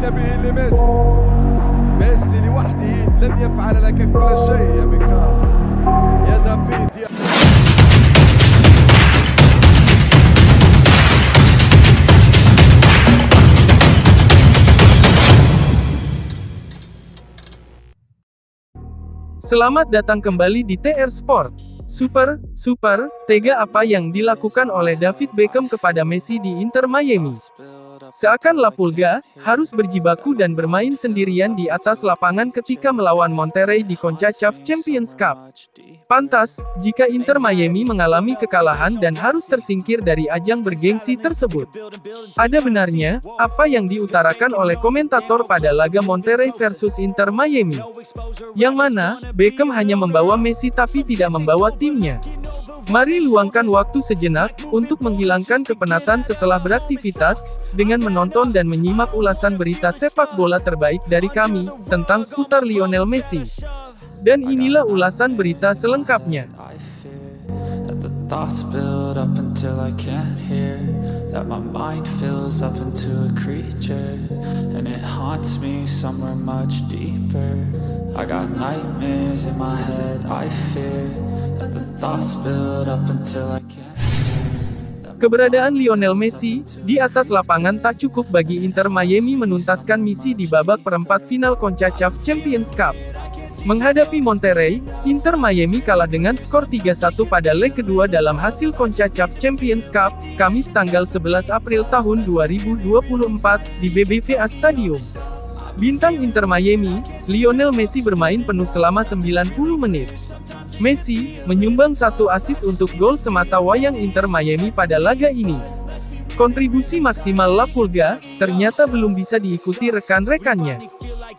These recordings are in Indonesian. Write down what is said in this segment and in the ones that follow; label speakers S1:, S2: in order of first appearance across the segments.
S1: أتيت به لميسي ميسي لوحده لن يفعل لك كل شيء يا بيكهام يا دافيد يا
S2: Selamat datang kembali di TR Sport. Super tega apa yang dilakukan oleh David Beckham kepada Messi di Inter Miami. Seakan La Pulga harus berjibaku dan bermain sendirian di atas lapangan ketika melawan Monterrey di CONCACAF Champions Cup. Pantas, jika Inter Miami mengalami kekalahan dan harus tersingkir dari ajang bergengsi tersebut. Ada benarnya, apa yang diutarakan oleh komentator pada laga Monterrey versus Inter Miami. Yang mana, Beckham hanya membawa Messi tapi tidak membawa timnya. Mari luangkan waktu sejenak, untuk menghilangkan kepenatan setelah beraktivitas, dengan menonton dan menyimak ulasan berita sepak bola terbaik dari kami, tentang seputar Lionel Messi. Dan inilah ulasan berita selengkapnya. Keberadaan Lionel Messi di atas lapangan tak cukup bagi Inter Miami menuntaskan misi di babak perempat final CONCACAF Champions Cup. Menghadapi Monterrey, Inter Miami kalah dengan skor 3-1 pada leg kedua dalam hasil CONCACAF Champions Cup, Kamis tanggal 11 April tahun 2024, di BBVA Stadium. Bintang Inter Miami, Lionel Messi bermain penuh selama 90 menit. Messi menyumbang 1 assist untuk gol semata wayang Inter Miami pada laga ini. Kontribusi maksimal La Pulga ternyata belum bisa diikuti rekan-rekannya.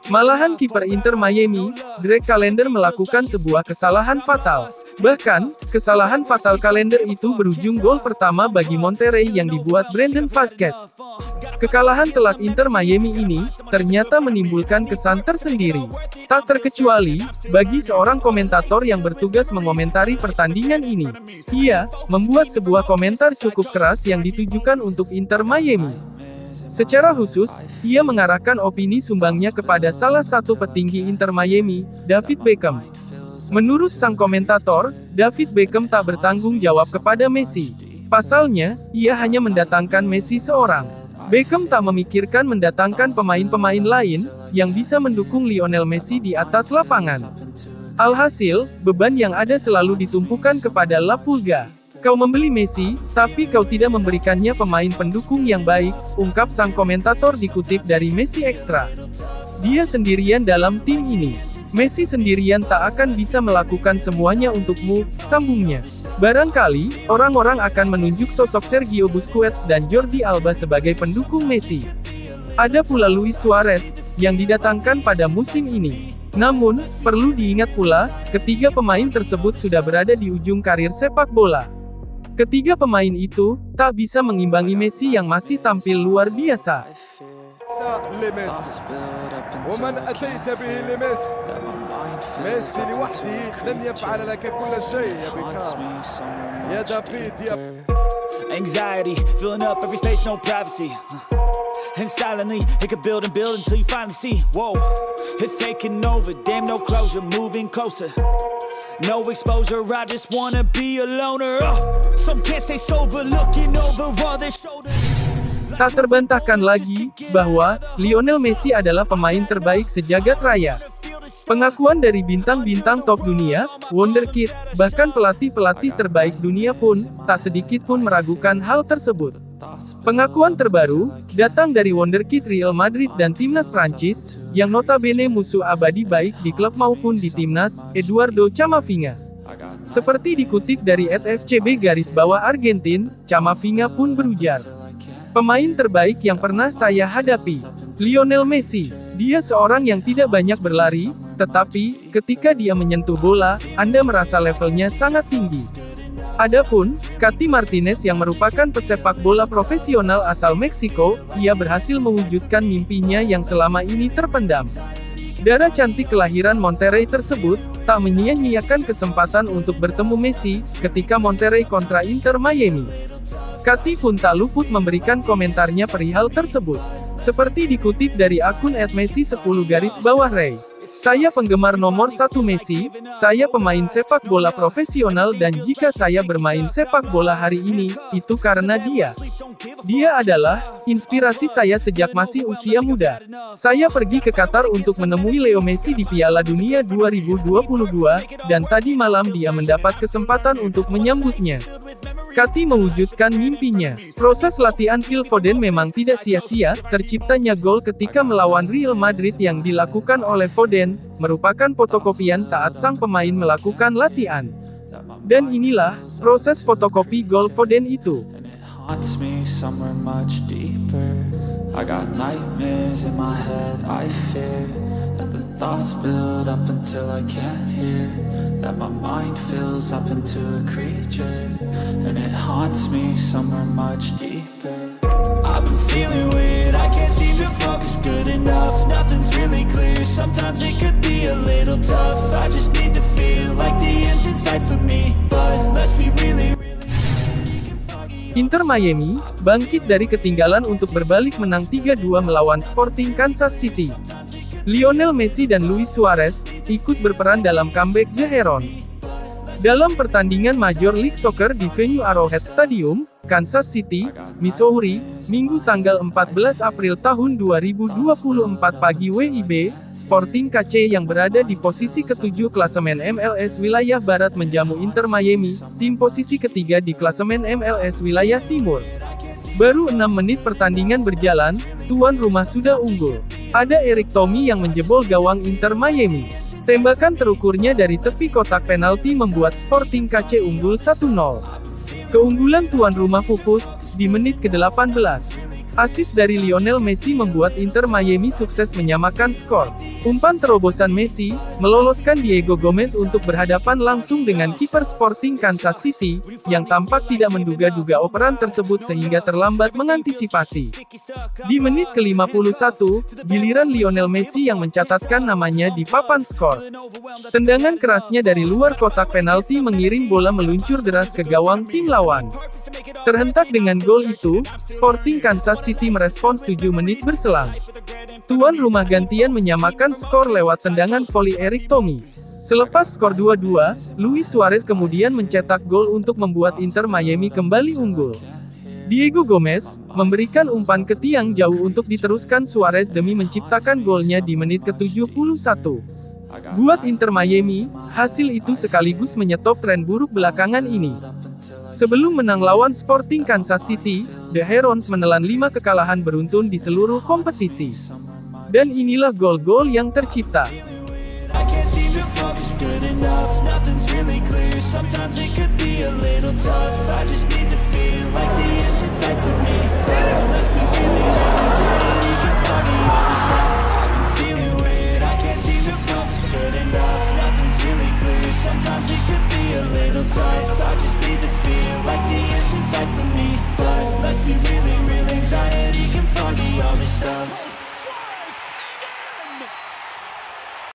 S2: Malahan kiper Inter Miami, Greg Callender melakukan sebuah kesalahan fatal. Bahkan, kesalahan fatal Callender itu berujung gol pertama bagi Monterrey yang dibuat Brandon Vazquez. Kekalahan telak Inter Miami ini, ternyata menimbulkan kesan tersendiri. Tak terkecuali, bagi seorang komentator yang bertugas mengomentari pertandingan ini. Ia membuat sebuah komentar cukup keras yang ditujukan untuk Inter Miami. Secara khusus, ia mengarahkan opini sumbangnya kepada salah satu petinggi Inter Miami, David Beckham. Menurut sang komentator, David Beckham tak bertanggung jawab kepada Messi. Pasalnya, ia hanya mendatangkan Messi seorang. Beckham tak memikirkan mendatangkan pemain-pemain lain, yang bisa mendukung Lionel Messi di atas lapangan. Alhasil, beban yang ada selalu ditumpukan kepada La Pulga. Kau membeli Messi, tapi kau tidak memberikannya pemain pendukung yang baik, ungkap sang komentator dikutip dari Messi Extra. Dia sendirian dalam tim ini. Messi sendirian tak akan bisa melakukan semuanya untukmu, sambungnya. Barangkali, orang-orang akan menunjuk sosok Sergio Busquets dan Jordi Alba sebagai pendukung Messi. Ada pula Luis Suarez, yang didatangkan pada musim ini. Namun, perlu diingat pula, ketiga pemain tersebut sudah berada di ujung karir sepak bola. Ketiga pemain itu, tak bisa mengimbangi Messi yang masih tampil luar biasa.
S1: ومن أتيت به لميسي ميسي لوحده لن يفعل لك كل شيء يا بيكهام يا دافيد يا
S3: Anxiety, filling up every space, no privacy. And silently, it could build and build until you finally see. Whoa, it's taking over, damn no closure, moving closer. No exposure, I just wanna be a loner. Some can't stay sober, looking over all their shoulders.
S2: Tak terbantahkan lagi, bahwa Lionel Messi adalah pemain terbaik sejagat raya. Pengakuan dari bintang-bintang top dunia, wonderkid, bahkan pelatih-pelatih terbaik dunia pun, tak sedikit pun meragukan hal tersebut. Pengakuan terbaru, datang dari wonderkid Real Madrid dan timnas Prancis, yang notabene musuh abadi baik di klub maupun di timnas, Eduardo Camavinga. Seperti dikutip dari @FCB_Argentin, Camavinga pun berujar. Pemain terbaik yang pernah saya hadapi, Lionel Messi. Dia seorang yang tidak banyak berlari, tetapi, ketika dia menyentuh bola, Anda merasa levelnya sangat tinggi. Adapun, Katy Martinez yang merupakan pesepak bola profesional asal Meksiko, ia berhasil mewujudkan mimpinya yang selama ini terpendam. Dara cantik kelahiran Monterrey tersebut, tak menyia-nyiakan kesempatan untuk bertemu Messi, ketika Monterrey kontra Inter Miami. Katy pun tak luput memberikan komentarnya perihal tersebut. Seperti dikutip dari akun @messi10_Ray. Saya penggemar nomor 1 Messi, saya pemain sepak bola profesional dan jika saya bermain sepak bola hari ini, itu karena dia. Dia adalah inspirasi saya sejak masih usia muda. Saya pergi ke Qatar untuk menemui Leo Messi di Piala Dunia 2022, dan tadi malam dia mendapat kesempatan untuk menyambutnya. Kati mewujudkan mimpinya. Proses latihan Phil Foden memang tidak sia-sia, terciptanya gol ketika melawan Real Madrid yang dilakukan oleh Foden, merupakan fotokopian saat sang pemain melakukan latihan. Dan inilah, proses fotokopi gol Foden itu.
S3: Haunts me somewhere much deeper. I got nightmares in my head, I fear that the thoughts build up until I can't hear, that my mind fills up into a creature, and it haunts me somewhere much deeper. I've been feeling weird, I can't seem to focus good enough, nothing's really clear, sometimes it could be a little tough, I just need to feel like the end's in sight for me, but let's be really
S2: Inter Miami, bangkit dari ketinggalan untuk berbalik menang 3-2 melawan Sporting Kansas City. Lionel Messi dan Luis Suarez, ikut berperan dalam comeback The Herons. Dalam pertandingan Major League Soccer di venue Arrowhead Stadium, Kansas City, Missouri, Minggu tanggal 14 April tahun 2024 pagi WIB, Sporting KC yang berada di posisi ke-7 klasemen MLS Wilayah Barat menjamu Inter Miami, tim posisi ketiga di klasemen MLS Wilayah Timur. Baru 6 menit pertandingan berjalan, tuan rumah sudah unggul. Ada Eric Tommy yang menjebol gawang Inter Miami. Tembakan terukurnya dari tepi kotak penalti membuat Sporting KC unggul 1-0. Keunggulan tuan rumah pupus di menit ke-18. Asis dari Lionel Messi membuat Inter Miami sukses menyamakan skor. Umpan terobosan Messi meloloskan Diego Gomez untuk berhadapan langsung dengan kiper Sporting Kansas City, yang tampak tidak menduga-duga operan tersebut sehingga terlambat mengantisipasi. Di menit ke-51, giliran Lionel Messi yang mencatatkan namanya di papan skor. Tendangan kerasnya dari luar kotak penalti mengirim bola meluncur deras ke gawang tim lawan. Terhentak dengan gol itu, Sporting Kansas City merespons 7 menit berselang. Tuan rumah gantian menyamakan skor lewat tendangan voli Eric Tommy. Selepas skor 2-2, Luis Suarez kemudian mencetak gol untuk membuat Inter Miami kembali unggul. Diego Gomez memberikan umpan ke tiang jauh untuk diteruskan Suarez demi menciptakan golnya di menit ke-71. Buat Inter Miami, hasil itu sekaligus menyetop tren buruk belakangan ini. Sebelum menang lawan Sporting Kansas City, The Herons menelan 5 kekalahan beruntun di seluruh kompetisi. Dan inilah gol-gol yang tercipta.